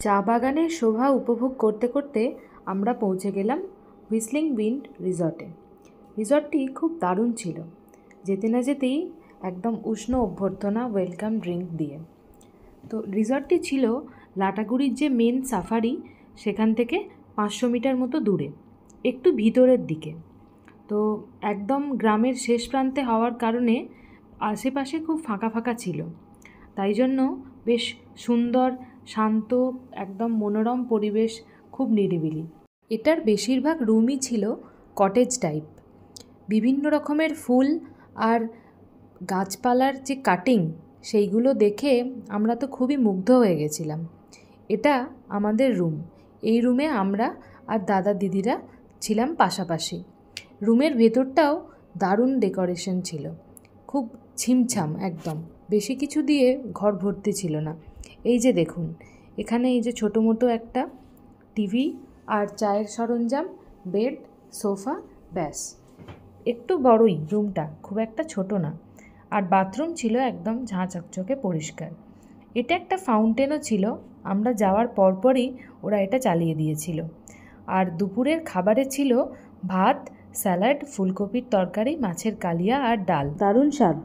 চা বাগানের শোভা উপভোগ করতে করতে আমরা পৌঁছে গেলাম হুইসলিং উইন্ড রিসর্টে। রিসর্টটি খুব দারুণ ছিল। যেতে না যেতেই একদম উষ্ণ অভ্যর্থনা ওয়েলকাম ড্রিঙ্ক দিয়ে। তো রিসর্টটি ছিল লাটাগুড়ির যে মেন সাফারি সেখান থেকে 500 মিটার মতো দূরে, একটু ভিতরের দিকে। তো একদম গ্রামের শেষ প্রান্তে হওয়ার কারণে আশেপাশে খুব ফাঁকা ফাঁকা ছিল, তাই জন্য বেশ সুন্দর, শান্ত, একদম মনোরম পরিবেশ, খুব নিরিবিলি। এটার বেশিরভাগ রুমই ছিল কটেজ টাইপ। বিভিন্ন রকমের ফুল আর গাছপালার যে কাটিং, সেইগুলো দেখে আমরা তো খুবই মুগ্ধ হয়ে গেছিলাম। এটা আমাদের রুম। এই রুমে আমরা আর দাদা দিদিরা ছিলাম পাশাপাশি। রুমের ভেতরটাও দারুণ ডেকোরেশন ছিল, খুব ছিমছাম একদম, বেশি কিছু দিয়ে ঘর ভর্তি ছিল না। এই যে দেখুন, এখানে এই যে ছোটো মোটো একটা টিভি আর চায়ের সরঞ্জাম, বেড, সোফা, ব্যাস। একটু বড়ই রুমটা, খুব একটা ছোট না। আর বাথরুম ছিল একদম ঝাঁ চকচকে পরিষ্কার। এটা একটা ফাউন্টেনও ছিল, আমরা যাওয়ার পরপরই ওরা এটা চালিয়ে দিয়েছিল। আর দুপুরের খাবারে ছিল ভাত, স্যালাড, ফুলকপির তরকারি, মাছের কালিয়া আর ডাল। দারুণ স্বাদ।